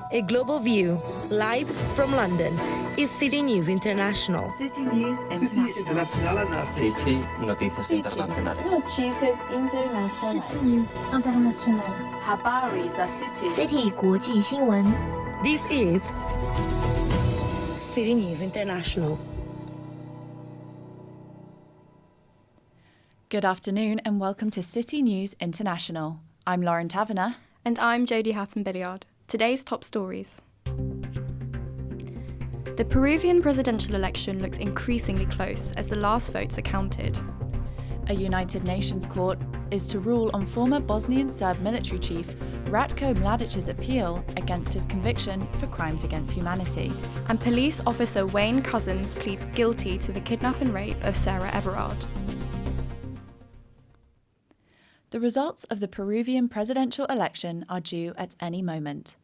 A global view, live from London, is City News International. City News International. City Noticias Internacionales. Notícias Internacionais. City News International. Habari za City. City 国际新闻。 This is City News International. Good afternoon and welcome to City News International. I'm Lauren Taverner. And I'm Jodie Hatton-Billiard. Today's top stories. The Peruvian presidential election looks increasingly close as the last votes are counted. A United Nations court is to rule on former Bosnian Serb military chief Ratko Mladic's appeal against his conviction for crimes against humanity. And police officer Wayne Couzens pleads guilty to the kidnap and rape of Sarah Everard. The results of the Peruvian presidential election are due at any moment.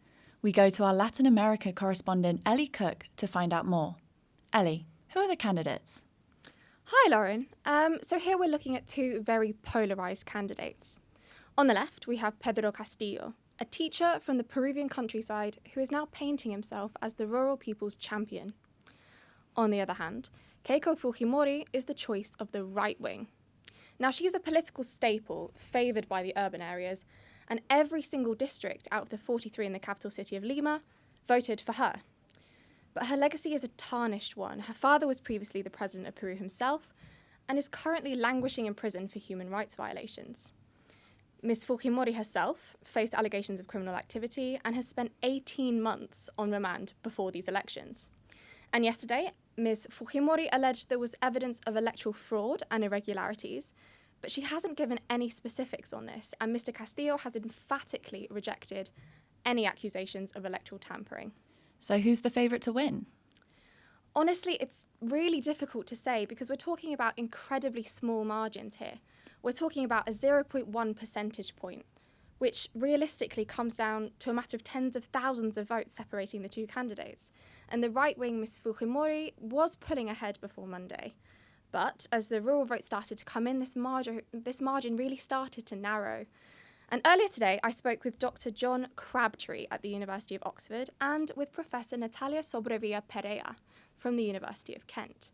We go to our Latin America correspondent Ellie Cook to find out more. Ellie, who are the candidates? Hi Lauren. So here we're looking at two very polarised candidates. On the left we have Pedro Castillo, a teacher from the Peruvian countryside who is now painting himself as the rural people's champion. On the other hand, Keiko Fujimori is the choice of the right wing. Now, she's a political staple favoured by the urban areas, and every single district out of the 43 in the capital city of Lima voted for her. But her legacy is a tarnished one. Her father was previously the president of Peru himself and is currently languishing in prison for human rights violations. Ms. Fujimori herself faced allegations of criminal activity and has spent 18 months on remand before these elections. And yesterday, Ms. Fujimori alleged there was evidence of electoral fraud and irregularities, but she hasn't given any specifics on this, and Mr. Castillo has emphatically rejected any accusations of electoral tampering. So who's the favourite to win? Honestly, it's really difficult to say because we're talking about incredibly small margins here. We're talking about a 0.1 percentage point, which realistically comes down to a matter of tens of thousands of votes separating the two candidates. And the right-wing Ms. Fujimori was pulling ahead before Monday. But as the rural vote started to come in, this margin really started to narrow. And earlier today, I spoke with Dr. John Crabtree at the University of Oxford and with Professor Natalia Sobrevilla Perea from the University of Kent.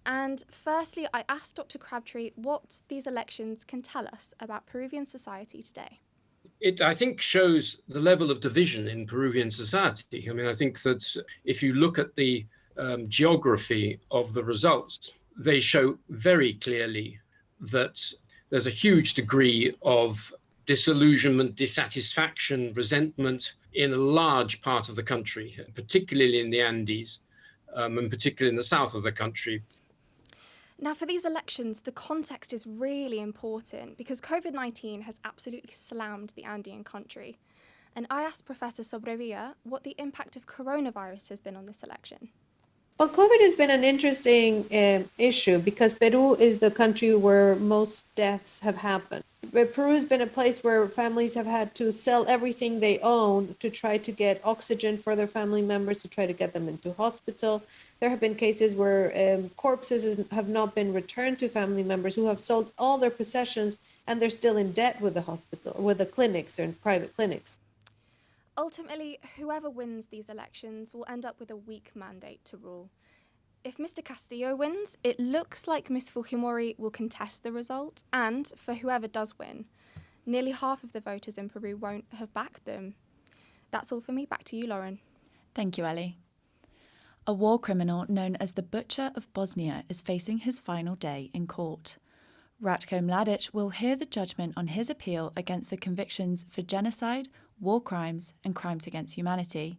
And firstly, I asked Dr. Crabtree what these elections can tell us about Peruvian society today. It, I think, shows the level of division in Peruvian society. I mean, I think that if you look at the geography of the results, they show very clearly that there's a huge degree of disillusionment, dissatisfaction, resentment in a large part of the country, particularly in the Andes, and particularly in the south of the country. Now, for these elections, the context is really important because COVID-19 has absolutely slammed the Andean country. And I asked Professor Sobrevilla what the impact of coronavirus has been on this election. Well, COVID has been an interesting issue because Peru is the country where most deaths have happened. But Peru has been a place where families have had to sell everything they own to try to get oxygen for their family members, to try to get them into hospital. There have been cases where corpses have not been returned to family members who have sold all their possessions and they're still in debt with the hospital, with the clinics or private clinics. Ultimately, whoever wins these elections will end up with a weak mandate to rule. If Mr. Castillo wins, it looks like Ms. Fujimori will contest the result, and for whoever does win, nearly half of the voters in Peru won't have backed them. That's all for me. Back to you, Lauren. Thank you, Ellie. A war criminal known as the Butcher of Bosnia is facing his final day in court. Ratko Mladic will hear the judgment on his appeal against the convictions for genocide, war crimes and crimes against humanity.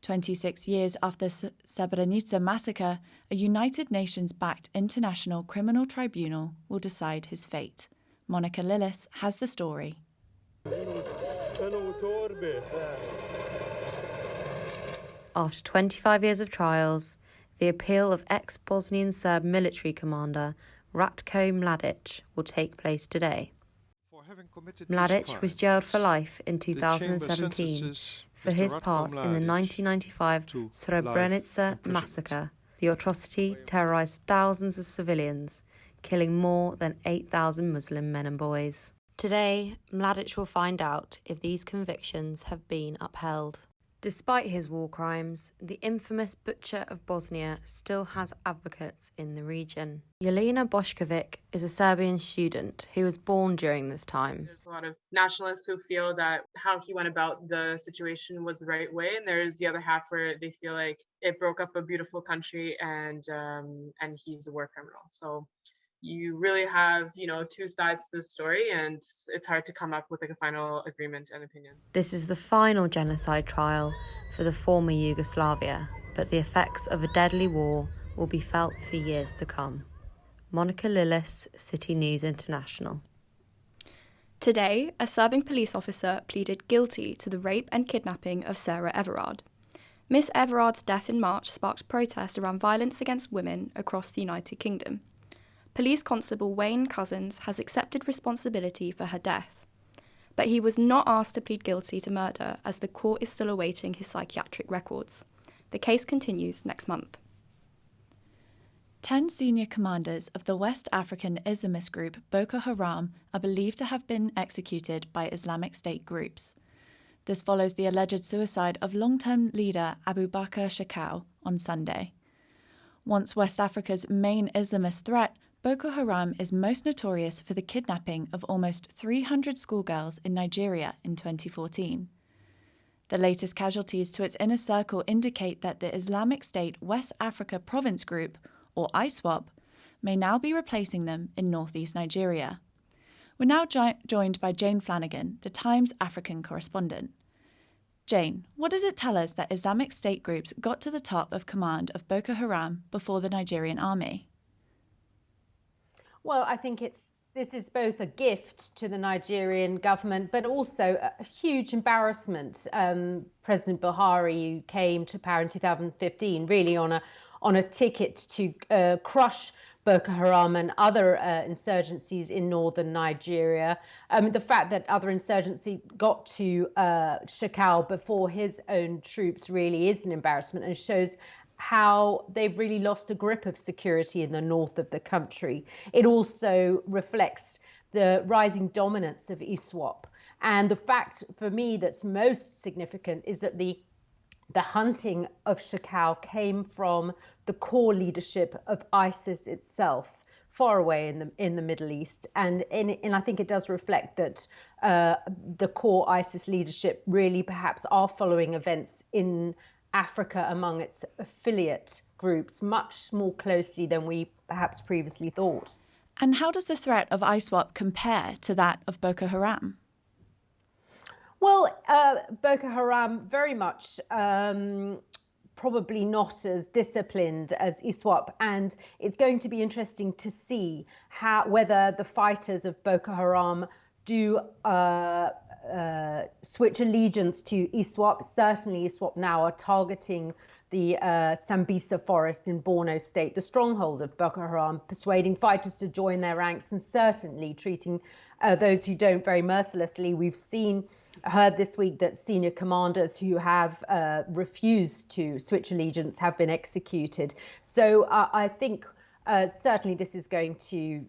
26 years after the Srebrenica massacre, a United Nations-backed international criminal tribunal will decide his fate. Monica Lillis has the story. After 25 years of trials, the appeal of ex-Bosnian Serb military commander Ratko Mladic will take place today. Mladic was jailed for life in 2017 for his part in the 1995 Srebrenica massacre. The atrocity terrorised thousands of civilians, killing more than 8,000 Muslim men and boys. Today, Mladic will find out if these convictions have been upheld. Despite his war crimes, the infamous Butcher of Bosnia still has advocates in the region. Jelena Bošković is a Serbian student who was born during this time. There's a lot of nationalists who feel that how he went about the situation was the right way, and there's the other half where they feel like it broke up a beautiful country and he's a war criminal. So you really have, two sides to the story, and it's hard to come up with like a final agreement and opinion. This is the final genocide trial for the former Yugoslavia, but the effects of a deadly war will be felt for years to come. Monica Lillis, City News International. Today, a Serbian police officer pleaded guilty to the rape and kidnapping of Sarah Everard. Miss Everard's death in March sparked protests around violence against women across the United Kingdom. Police Constable Wayne Cousins has accepted responsibility for her death, but he was not asked to plead guilty to murder as the court is still awaiting his psychiatric records. The case continues next month. 10 senior commanders of the West African Islamist group Boko Haram are believed to have been executed by Islamic State groups. This follows the alleged suicide of long-term leader Abu Bakr Shekau on Sunday. Once West Africa's main Islamist threat, Boko Haram is most notorious for the kidnapping of almost 300 schoolgirls in Nigeria in 2014. The latest casualties to its inner circle indicate that the Islamic State West Africa Province Group, or ISWAP, may now be replacing them in northeast Nigeria. We're now joined by Jane Flanagan, the Times African correspondent. Jane, what does it tell us that Islamic State groups got to the top of command of Boko Haram before the Nigerian army? Well, I think this is both a gift to the Nigerian government, but also a huge embarrassment. President Buhari, who came to power in 2015, really on a ticket to crush Boko Haram and other insurgencies in northern Nigeria. The fact that other insurgency got to Shekau before his own troops really is an embarrassment and shows how they've really lost a grip of security in the north of the country. It also reflects the rising dominance of ISWAP. And the fact for me that's most significant is that the hunting of Shekau came from the core leadership of ISIS itself, far away in the Middle East. And I think it does reflect that the core ISIS leadership really perhaps are following events in Africa among its affiliate groups much more closely than we perhaps previously thought. And how does the threat of ISWAP compare to that of Boko Haram? Well, Boko Haram very much probably not as disciplined as ISWAP, and it's going to be interesting to see whether the fighters of Boko Haram do switch allegiance to ISWAP. Certainly ISWAP now are targeting the Sambisa forest in Borno State, the stronghold of Boko Haram, persuading fighters to join their ranks and certainly treating those who don't very mercilessly. We've heard this week that senior commanders who have refused to switch allegiance have been executed. So I think certainly this is going to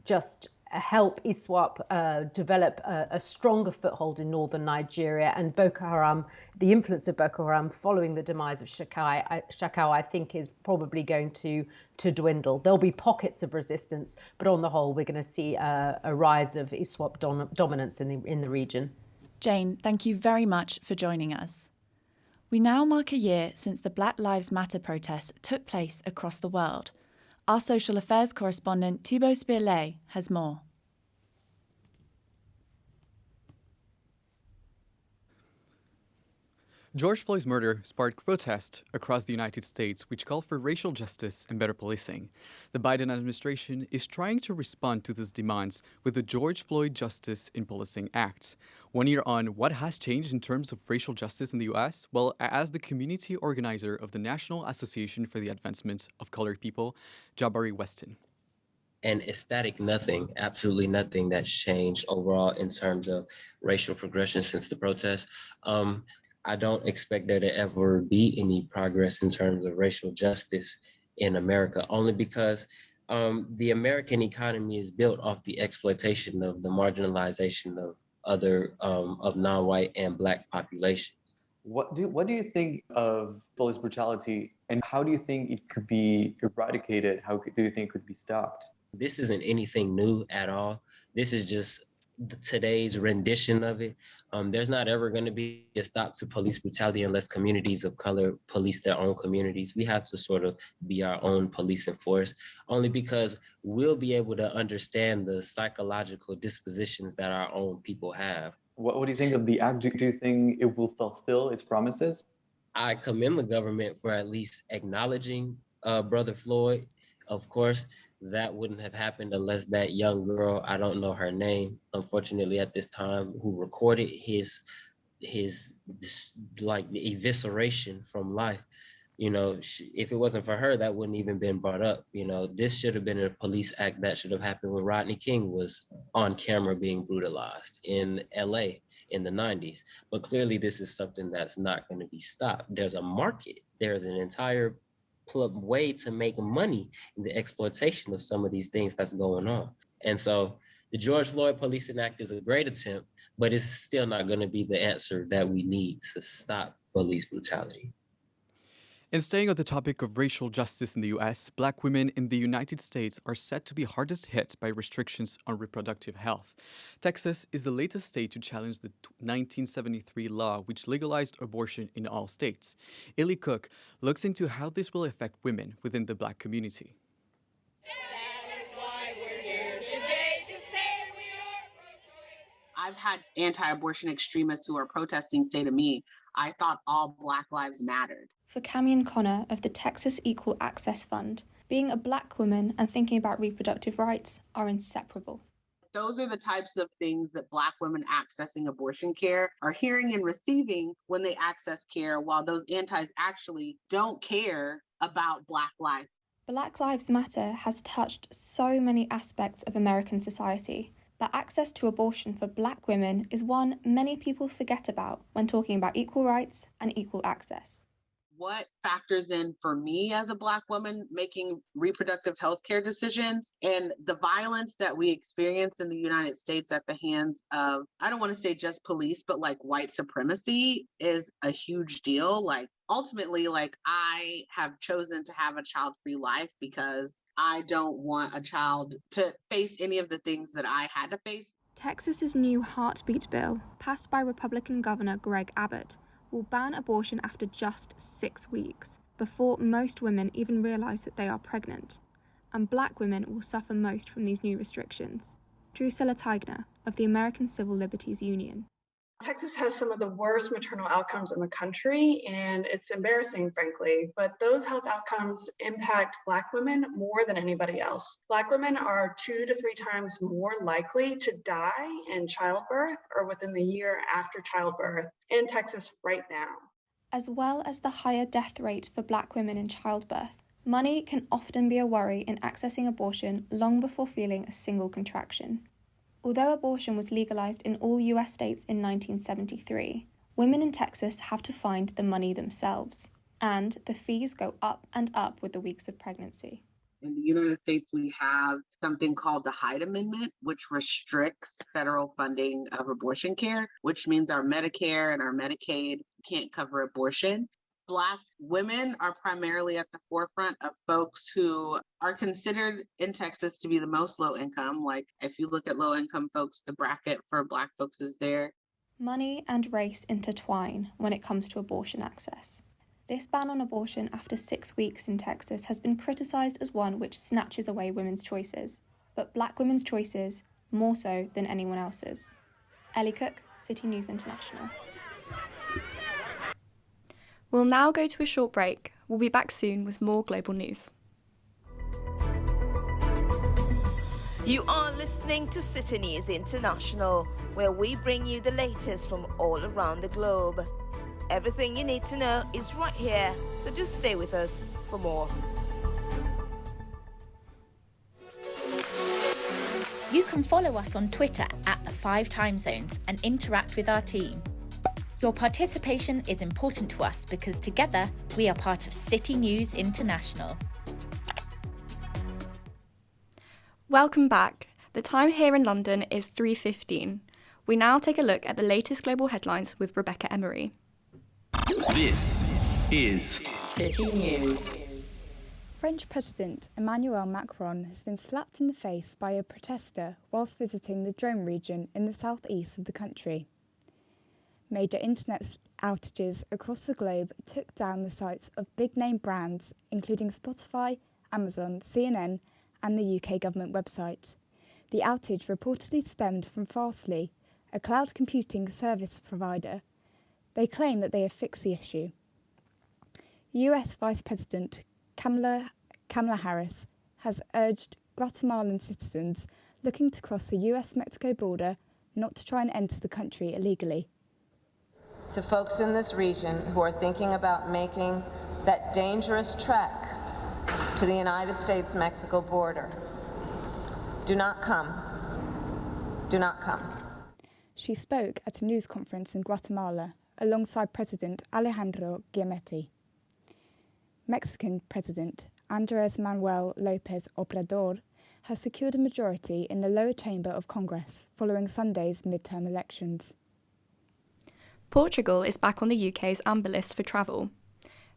just help ISWAP develop a stronger foothold in northern Nigeria, and Boko Haram, the influence of Boko Haram following the demise of Shekau, I think is probably going to dwindle. There'll be pockets of resistance, but on the whole, we're going to see a rise of ISWAP dominance in the region. Jane, thank you very much for joining us. We now mark a year since the Black Lives Matter protests took place across the world. Our social affairs correspondent Thibaut Spirlet has more. George Floyd's murder sparked protest across the United States, which called for racial justice and better policing. The Biden administration is trying to respond to these demands with the George Floyd Justice in Policing Act. 1 year on, what has changed in terms of racial justice in the U.S.? Well, as the community organizer of the National Association for the Advancement of Colored People, Jabari Weston. An ecstatic nothing, absolutely nothing that's changed overall in terms of racial progression since the protest. I don't expect there to ever be any progress in terms of racial justice in America, only because the American economy is built off the exploitation of the marginalization of other of non-white and Black populations. What do you think of police brutality, and how do you think it could be eradicated? How do you think it could be stopped? This isn't anything new at all. This is just today's rendition of it. There's not ever going to be a stop to police brutality unless communities of color police their own communities. We have to sort of be our own policing force, only because we'll be able to understand the psychological dispositions that our own people have. What do you think of the act? Do you think it will fulfill its promises? I commend the government for at least acknowledging Brother Floyd. Of course, that wouldn't have happened unless that young girl, I don't know her name, unfortunately at this time, who recorded his like evisceration from life. You know, if it wasn't for her, that wouldn't even been brought up. You know, this should have been a police act that should have happened when Rodney King was on camera being brutalized in LA in the 90s. But clearly this is something that's not going to be stopped. There's a market. There's an entire way to make money in the exploitation of some of these things that's going on. And so the George Floyd Policing Act is a great attempt, but it's still not going to be the answer that we need to stop police brutality. And staying on the topic of racial justice in the US, Black women in the United States are said to be hardest hit by restrictions on reproductive health. Texas is the latest state to challenge the 1973 law, which legalized abortion in all states. Illy Cook looks into how this will affect women within the Black community. I've had anti-abortion extremists who are protesting say to me, I thought all Black lives mattered. For Camion Connor of the Texas Equal Access Fund, being a Black woman and thinking about reproductive rights are inseparable. Those are the types of things that Black women accessing abortion care are hearing and receiving when they access care, while those antis actually don't care about Black life. Black Lives Matter has touched so many aspects of American society, but access to abortion for Black women is one many people forget about when talking about equal rights and equal access. What factors in for me as a Black woman making reproductive health care decisions, and the violence that we experience in the United States at the hands of, I don't want to say just police, but like white supremacy is a huge deal. Like ultimately, like I have chosen to have a child-free life because I don't want a child to face any of the things that I had to face. Texas's new heartbeat bill, passed by Republican Governor Greg Abbott, will ban abortion after just 6 weeks, before most women even realise that they are pregnant. And Black women will suffer most from these new restrictions. Drusilla Teigner of the American Civil Liberties Union. Texas has some of the worst maternal outcomes in the country, and it's embarrassing, frankly, but those health outcomes impact Black women more than anybody else. Black women are 2 to 3 times more likely to die in childbirth or within the year after childbirth in Texas right now. As well as the higher death rate for Black women in childbirth, money can often be a worry in accessing abortion long before feeling a single contraction. Although abortion was legalized in all US states in 1973, women in Texas have to find the money themselves, and the fees go up and up with the weeks of pregnancy. In the United States, we have something called the Hyde Amendment, which restricts federal funding of abortion care, which means our Medicare and our Medicaid can't cover abortion. Black women are primarily at the forefront of folks who are considered in Texas to be the most low income. Like if you look at low income folks, the bracket for Black folks is there. Money and race intertwine when it comes to abortion access. This ban on abortion after 6 weeks in Texas has been criticised as one which snatches away women's choices, but Black women's choices more so than anyone else's. Ellie Cook, City News International. We'll now go to a short break. We'll be back soon with more global news. You are listening to City News International, where we bring you the latest from all around the globe. Everything you need to know is right here, so just stay with us for more. You can follow us on Twitter at the 5 Time Zones and interact with our team. Your participation is important to us because together we are part of City News International. Welcome back. The time here in London is 3:15. We now take a look at the latest global headlines with Rebecca Emery. This is City News. French President Emmanuel Macron has been slapped in the face by a protester whilst visiting the Drôme region in the southeast of the country. Major internet outages across the globe took down the sites of big-name brands including Spotify, Amazon, CNN and the UK government website. The outage reportedly stemmed from Fastly, a cloud computing service provider. They claim that they have fixed the issue. US Vice President Kamala Harris has urged Guatemalan citizens looking to cross the US-Mexico border not to try and enter the country illegally. To folks in this region who are thinking about making that dangerous trek to the United States-Mexico border, do not come. Do not come. She spoke at a news conference in Guatemala alongside President Alejandro Giammattei. Mexican President Andrés Manuel López Obrador has secured a majority in the lower chamber of Congress following Sunday's midterm elections. Portugal is back on the UK's amber list for travel.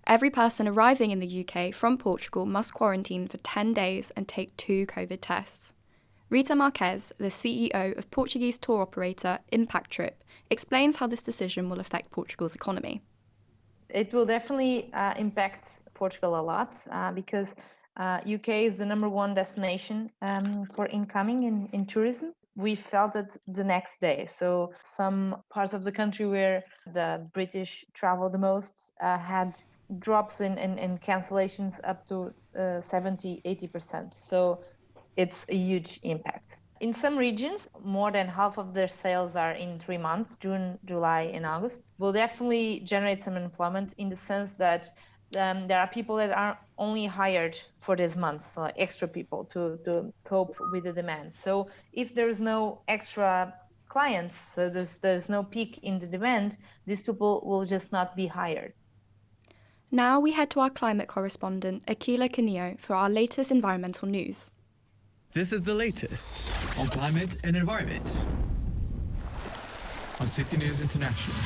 Every person arriving in the UK from Portugal must quarantine for 10 days and take 2 COVID tests. Rita Marques, the CEO of Portuguese tour operator Impact Trip, explains how this decision will affect Portugal's economy. It will definitely impact Portugal a lot because UK is the #1 destination for incoming in tourism. We felt it the next day. So some parts of the country where the British travel the most had drops in cancellations up to 70-80%. So it's a huge impact. In some regions, more than half of their sales are in 3 months, June, July, and August. Will definitely generate some employment in the sense that there are people that are only hired for this month, so extra people to cope with the demand. So if there's no extra clients, so there's no peak in the demand, these people will just not be hired. Now we head to our climate correspondent, Akila Canio, for our latest environmental news. This is the latest on climate and environment on City News International.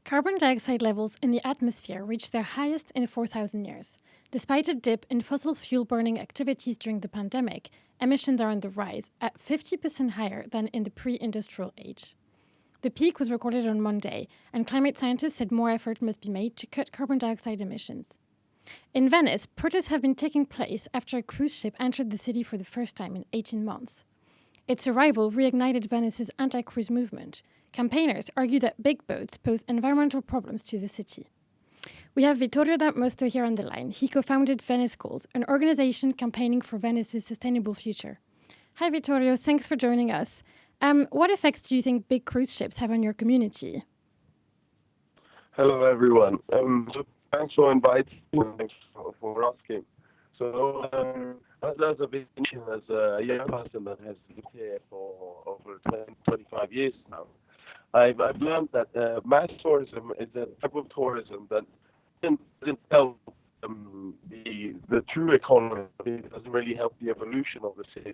Carbon dioxide levels in the atmosphere reached their highest in 4,000 years. Despite a dip in fossil fuel burning activities during the pandemic, emissions are on the rise, at 50% higher than in the pre-industrial age. The peak was recorded on Monday, and climate scientists said more effort must be made to cut carbon dioxide emissions. In Venice, protests have been taking place after a cruise ship entered the city for the first time in 18 months. Its arrival reignited Venice's anti-cruise movement. Campaigners argue that big boats pose environmental problems to the city. We have Vittorio D'Amosto here on the line. He co-founded Venice Calls, an organization campaigning for Venice's sustainable future. Hi, Vittorio. Thanks for joining us. What effects do you think big cruise ships have on your community? Hello, everyone. Thanks for inviting me. Thanks for asking. So, as a young person that has lived here for over 25 years now, I've learned that mass tourism is a type of tourism that doesn't help the true economy. It doesn't really help the evolution of the city.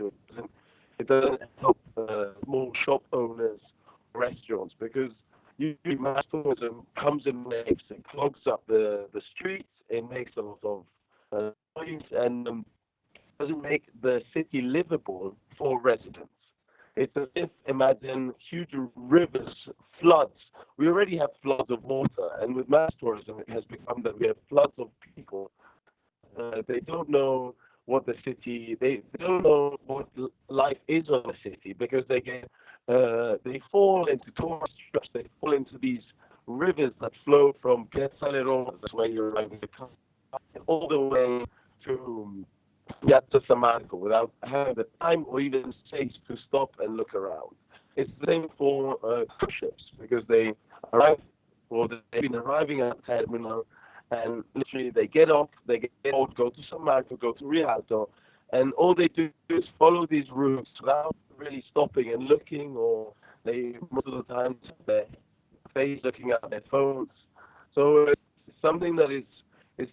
It doesn't help small shop owners, restaurants, because usually mass tourism comes in waves. It clogs up the streets. It makes a lot of noise and doesn't make the city livable for residents. It's as if, imagine huge rivers, floods. We already have floods of water, and with mass tourism, it has become that we have floods of people. They don't know what the city, they don't know what life is on the city, because they fall into tourist traps. They fall into these rivers that flow from Piazza Leron, that's where you're arriving, all the way to Piazza San Marco without having the time or even space to stop and look around. It's the same for cruise ships, because they arrive, or they've been arriving at the terminal, and literally they get off, they get out, go to San Marco, go to Rialto, and all they do is follow these routes without really stopping and looking, or they most of the time their face looking at their phones. So it's something that is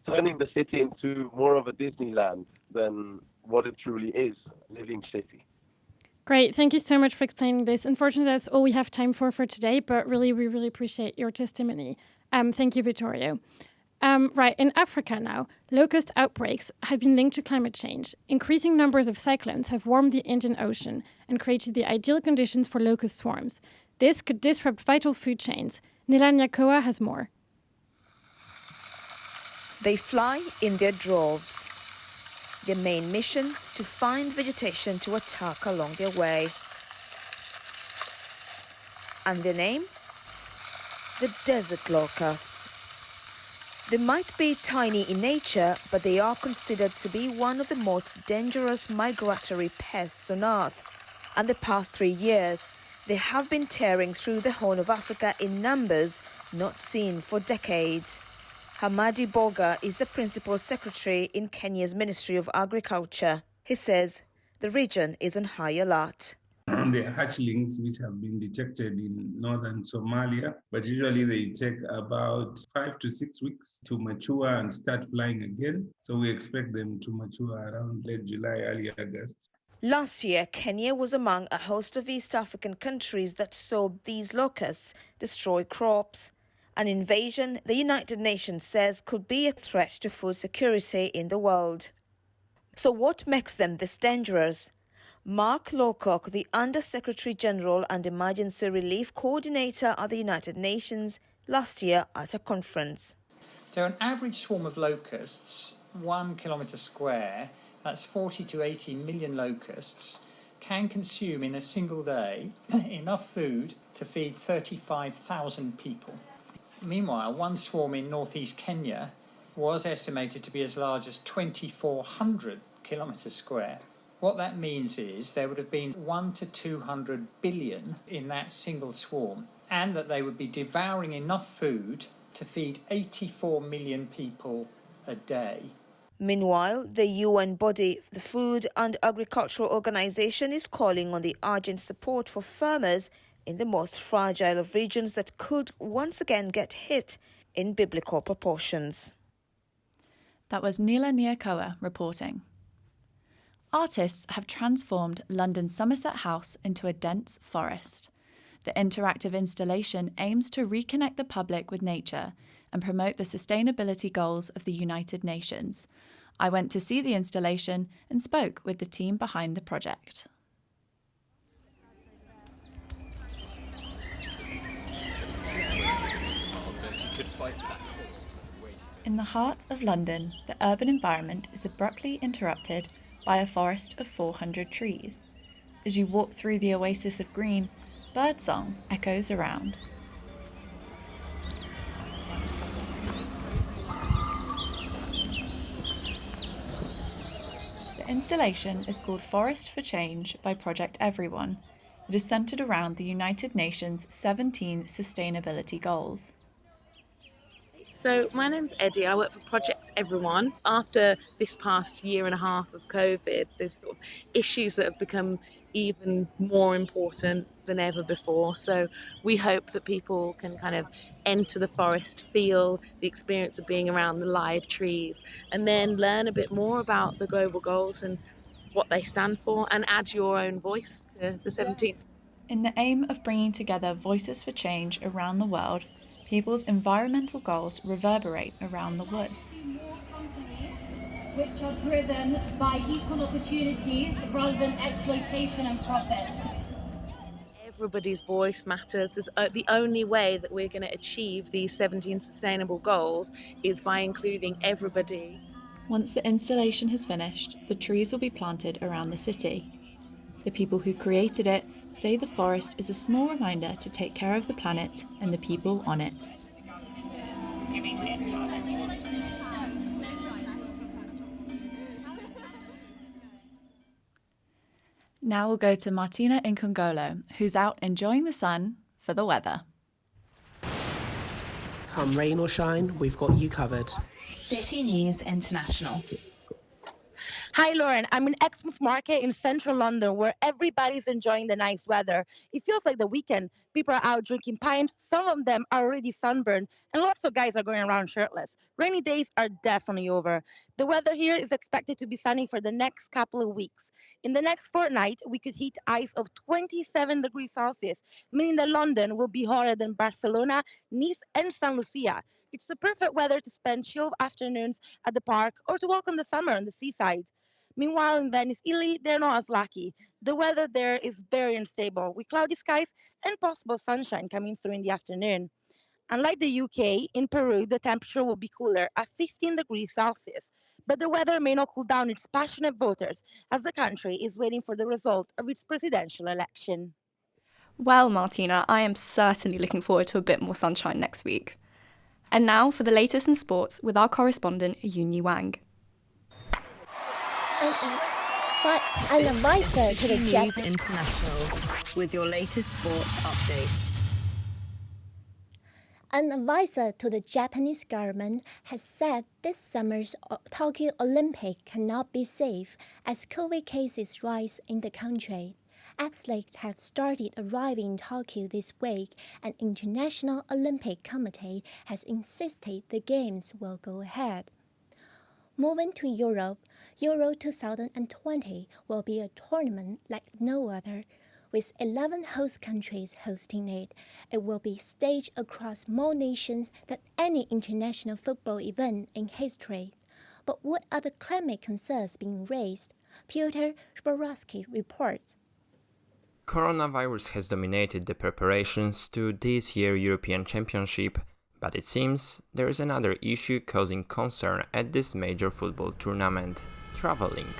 turning the city into more of a Disneyland than what it truly is, a living city. Great. Thank you so much for explaining this. Unfortunately, that's all we have time for today, but we really appreciate your testimony. Thank you, Vittorio. Right, in Africa now, locust outbreaks have been linked to climate change. Increasing numbers of cyclones have warmed the Indian Ocean and created the ideal conditions for locust swarms. This could disrupt vital food chains. Nila Nyakoa has more. They fly in their droves. Their main mission, to find vegetation to attack along their way. And their name? The desert locusts. They might be tiny in nature, but they are considered to be one of the most dangerous migratory pests on Earth. And the past 3 years, they have been tearing through the Horn of Africa in numbers not seen for decades. Hamadi Boga is the Principal Secretary in Kenya's Ministry of Agriculture. He says the region is on high alert. The hatchlings which have been detected in northern Somalia, but usually they take about 5 to 6 weeks to mature and start flying again. So we expect them to mature around late July, early August. Last year, Kenya was among a host of East African countries that saw these locusts destroy crops. An invasion the United Nations says could be a threat to food security in the world. So what makes them this dangerous? Mark Lowcock, the Under-Secretary General and Emergency Relief Coordinator at the United Nations, last year at a conference. So an average swarm of locusts, 1 kilometre square, that's 40 to 80 million locusts, can consume in a single day enough food to feed 35,000 people. Meanwhile, one swarm in northeast Kenya was estimated to be as large as 2,400 kilometres square. What that means is there would have been 1 to 200 billion in that single swarm, and that they would be devouring enough food to feed 84 million people a day. Meanwhile, the UN body, the Food and Agricultural Organization, is calling on the urgent support for farmers in the most fragile of regions that could once again get hit in biblical proportions. That was Nila Nyakoa reporting. Artists have transformed London's Somerset House into a dense forest. The interactive installation aims to reconnect the public with nature and promote the sustainability goals of the United Nations. I went to see the installation and spoke with the team behind the project. In the heart of London, the urban environment is abruptly interrupted by a forest of 400 trees. As you walk through the oasis of green, birdsong echoes around. The installation is called Forest for Change by Project Everyone. It is centered around the United Nations' 17 sustainability goals. So my name's Eddie, I work for Project Everyone. After this past year and a half of COVID, there's sort of issues that have become even more important than ever before. So we hope that people can kind of enter the forest, feel the experience of being around the live trees, and then learn a bit more about the global goals and what they stand for, and add your own voice to the 17. In the aim of bringing together voices for change around the world, people's environmental goals reverberate around the woods. Which are driven by equal opportunities rather than exploitation and profit. Everybody's voice matters. The only way that we're going to achieve these 17 sustainable goals is by including everybody. Once the installation has finished, the trees will be planted around the city. The people who created it say the forest is a small reminder to take care of the planet and the people on it. Now we'll go to Martina Incongolo, who's out enjoying the sun for the weather. Come rain or shine, we've got you covered. City News International. Hi, Lauren. I'm in Exmouth Market in central London, where everybody's enjoying the nice weather. It feels like the weekend. People are out drinking pints. Some of them are already sunburned, and lots of guys are going around shirtless. Rainy days are definitely over. The weather here is expected to be sunny for the next couple of weeks. In the next fortnight, we could hit highs of 27 degrees Celsius, meaning that London will be hotter than Barcelona, Nice, and San Lucia. It's the perfect weather to spend chill afternoons at the park or to welcome the summer on the seaside. Meanwhile, in Venice, Italy, they're not as lucky. The weather there is very unstable, with cloudy skies and possible sunshine coming through in the afternoon. Unlike the UK, in Peru, the temperature will be cooler at 15 degrees Celsius. But the weather may not cool down its passionate voters, as the country is waiting for the result of its presidential election. Well, Martina, I am certainly looking forward to a bit more sunshine next week. And now for the latest in sports with our correspondent, Yunyi Wang. An advisor to the News International with your latest sports updates. An advisor to the Japanese government has said this summer's Tokyo Olympic cannot be safe as COVID cases rise in the country. Athletes have started arriving in Tokyo this week, and International Olympic Committee has insisted the Games will go ahead. Moving to Europe, Euro 2020 will be a tournament like no other. With 11 host countries hosting it, it will be staged across more nations than any international football event in history. But what are the climate concerns being raised? Piotr Zborowski reports. Coronavirus has dominated the preparations to this year's European Championship, but it seems there is another issue causing concern at this major football tournament: traveling.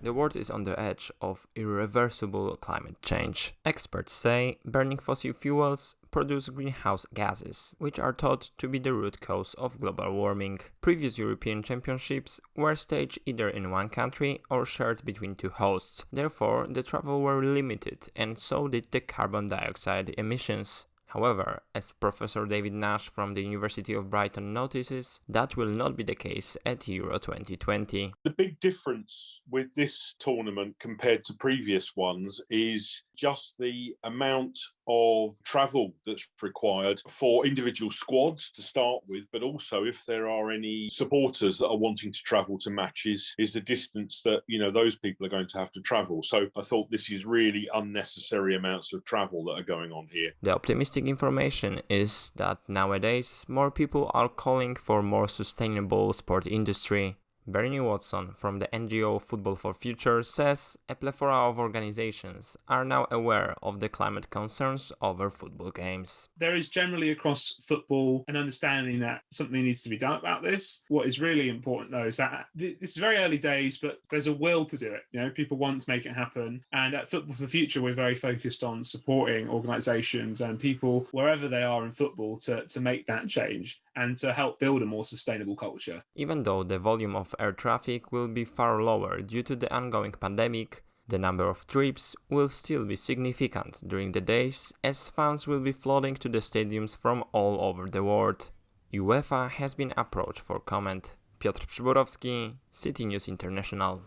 The world is on the edge of irreversible climate change. Experts say burning fossil fuels produce greenhouse gases, which are thought to be the root cause of global warming. Previous European Championships were staged either in one country or shared between two hosts. Therefore, the travel were limited, and so did the carbon dioxide emissions. However, as Professor David Nash from the University of Brighton notices, that will not be the case at Euro 2020. The big difference with this tournament compared to previous ones is just the amount of travel that's required for individual squads to start with, but also if there are any supporters that are wanting to travel to matches, is the distance that, those people are going to have to travel. So I thought this is really unnecessary amounts of travel that are going on here. The optimistic information is that nowadays more people are calling for more sustainable sport industry. Bernie Watson from the NGO Football for Future says a plethora of organizations are now aware of the climate concerns over football games. There is generally across football an understanding that something needs to be done about this. What is really important though is that this is very early days, but there's a will to do it. People want to make it happen. And at Football for Future, we're very focused on supporting organizations and people wherever they are in football to make that change and to help build a more sustainable culture. Even though the volume of air traffic will be far lower due to the ongoing pandemic, the number of trips will still be significant during the days as fans will be flooding to the stadiums from all over the world. UEFA has been approached for comment. Piotr Przyborowski, City News International.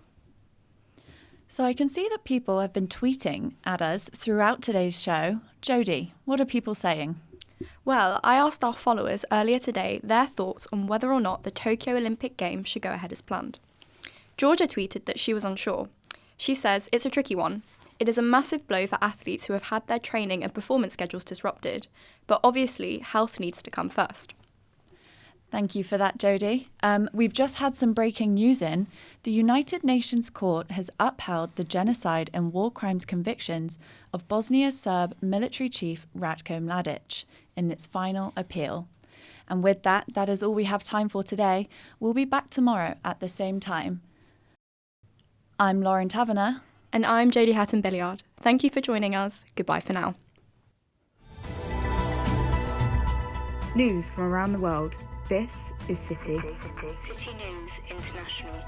So I can see that people have been tweeting at us throughout today's show. Jodie, what are people saying? Well, I asked our followers earlier today their thoughts on whether or not the Tokyo Olympic Games should go ahead as planned. Georgia tweeted that she was unsure. She says it's a tricky one. It is a massive blow for athletes who have had their training and performance schedules disrupted, but obviously health needs to come first. Thank you for that, Jodie. We've just had some breaking news in. The United Nations Court has upheld the genocide and war crimes convictions of Bosnia Serb military chief Ratko Mladic in its final appeal. And with that, that is all we have time for today. We'll be back tomorrow at the same time. I'm Lauren Taverner. And I'm Jodie Hatton-Billiard. Thank you for joining us. Goodbye for now. News from around the world. This is City. City News International.